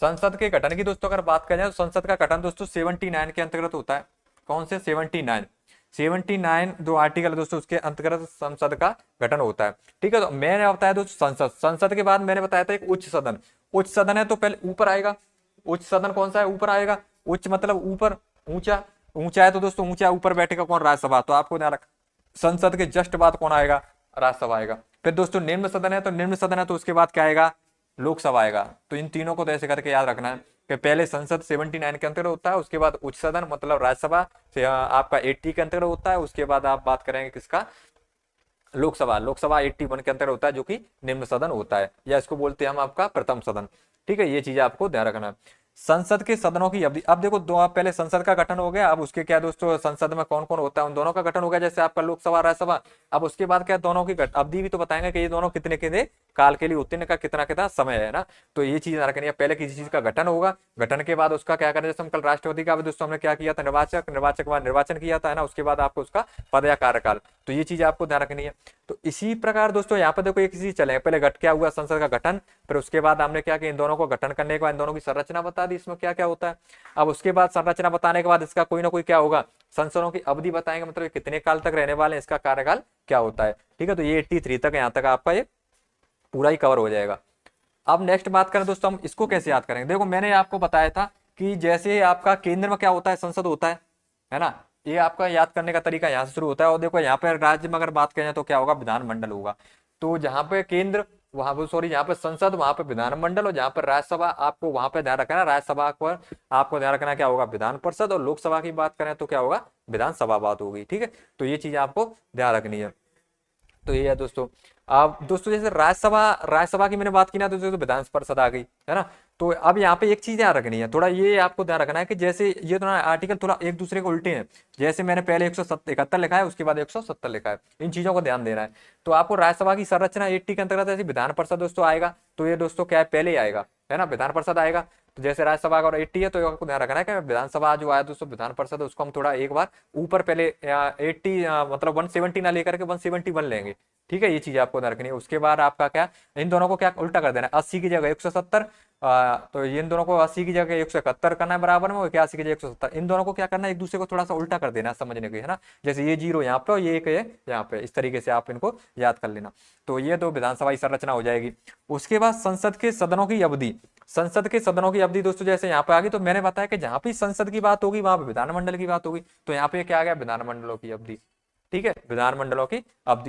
संसद के गठन की दोस्तों अगर बात करें तो संसद का गठन दोस्तों 79 के अंतर्गत होता है। कौन से 79? 79 जो आर्टिकल है दोस्तों उसके अंतर्गत संसद का गठन होता है। ठीक है, तो मैंने बताया दोस्तों संसद, संसद के बाद मैंने बताया था एक उच्च सदन। उच्च सदन है तो पहले ऊपर आएगा। उच्च सदन कौन सा है? ऊपर आएगा। उच्च मतलब ऊपर, ऊंचा। ऊंचा है तो दोस्तों ऊंचा ऊपर बैठेगा कौन? राज्यसभा। तो आपको ध्यान रख, संसद के जस्ट बाद कौन आएगा? राज्यसभा आएगा। फिर दोस्तों निम्न सदन है, तो निम्न सदन है तो उसके बाद क्या आएगा? लोकसभा आएगा। तो इन तीनों को तो ऐसे करके याद रखना है कि पहले संसद 79 के अंतर्गत होता है, उसके बाद उच्च सदन मतलब राज्यसभा से आपका 80 के अंतर्गत होता है, उसके बाद आप बात करेंगे किसका? लोकसभा। लोकसभा 81 के अंतर्गत होता है जो कि निम्न सदन होता है, या इसको बोलते हैं हम आपका प्रथम सदन। ठीक है, ये चीजें आपको ध्यान रखना है। संसद के सदनों की अवधि, अब देखो दो, आप पहले संसद का गठन हो गया, अब उसके क्या दोस्तों संसद में कौन कौन होता है उन दोनों का गठन हो गया, जैसे आपका लोकसभा राज्यसभा। अब उसके बाद क्या दोनों की अवधि भी तो बताएंगे कि ये दोनों कितने कितने काल के लिए होते हैं, इनका कितना कितना समय है ना। तो ये चीज ध्यान रखनी है, पहले किसी चीज का गठन होगा, गठन के बाद उसका क्या करें, जैसे हम कल राष्ट्रपति का भी दोस्तों हमने क्या किया था, निर्वाचक, निर्वाचक बाद निर्वाचन किया था, है ना। उसके बाद आपको उसका पद या कार्यकाल, तो ये चीज आपको ध्यान रखनी है। तो इसी प्रकार दोस्तों यहाँ पर देखो एक चीज चले, पहले क्या हुआ, संसद का गठन, फिर उसके बाद हमने क्या किया, इन दोनों को गठन करने के बाद इन दोनों की संरचना बता दी, इसमें क्या क्या होता है। अब उसके बाद संरचना बताने के बाद इसका कोई ना कोई क्या होगा, संसदों की अवधि बताएंगे, मतलब कितने काल तक रहने वाले हैं, इसका कार्यकाल क्या होता है। ठीक है, तो ये 83 तक, यहाँ तक आपका ये पूरा ही कवर हो जाएगा। अब नेक्स्ट बात करें दोस्तों हम इसको कैसे याद करेंगे। देखो मैंने आपको बताया था कि जैसे आपका केंद्र में क्या होता है, संसद होता है ना। ये आपका याद करने का तरीका यहाँ से शुरू होता है। और देखो यहाँ पे राज्य में अगर बात करें तो क्या होगा, विधानमंडल होगा। तो जहाँ पे केंद्र, वहां पर सॉरी, जहाँ पे संसद वहां पे विधानमंडल, और जहाँ पर राज्यसभा, आपको वहां पे ध्यान रखना है, राज्यसभा पर आपको ध्यान रखना क्या होगा, विधान परिषद। और लोकसभा की बात करें तो क्या होगा, विधानसभा बात होगी। ठीक है, तो ये चीज आपको ध्यान रखनी है। तो ये है दोस्तों। अब दोस्तों जैसे राज्यसभा, राज्यसभा की मैंने बात की ना, तो विधान परिषद आ गई, है ना। तो अब यहाँ पे एक चीज ध्यान रखनी है, थोड़ा ये आपको ध्यान रखना है कि जैसे ये थोड़ा आर्टिकल थोड़ा एक दूसरे को उल्टे हैं। जैसे मैंने पहले 171 लिखा है, उसके बाद 170 लिखा है, इन चीजों को ध्यान देना है। तो आपको राज्यसभा की संरचना 80 के अंतर्गत ऐसी विधान परिषद दोस्तों आएगा, तो ये दोस्तों क्या है, पहले आएगा, है ना, विधान परिषद आएगा। तो जैसे राज्यसभा का और 80 है, तो आपको ध्यान रखना है कि विधानसभा जो आया दोस्तों, विधान परिषद, उसको हम थोड़ा एक बार ऊपर पहले 80 मतलब 170 ना लेकर के 171 लेंगे। ठीक है, ये चीज आपको ध्यान रखनी है। उसके बाद आपका क्या, इन दोनों को क्या उल्टा कर देना है, 80 की जगह 170, तो इन दोनों को 80 की जगह 171 करना है बराबर में, और 81 की जगह 170, इन दोनों को क्या करना है, एक दूसरे को थोड़ा सा उल्टा कर देना है, समझने के, है ना। जैसे ये 0 यहाँ पे और ये 1 है यहाँ पे, इस तरीके से आप इनको याद कर लेना। तो ये तो विधानसभा की संरचना हो जाएगी। उसके बाद संसद के सदनों की अवधि, संसद के सदनों की अवधि दोस्तों जैसे यहाँ पे आ गई, तो मैंने बताया कि जहां पे संसद की बात होगी वहां पे विधानमंडल की बात होगी। तो यहाँ पे क्या आ गया, विधानमंडलों की अवधि। ठीक है, विधानमंडलों की अवधि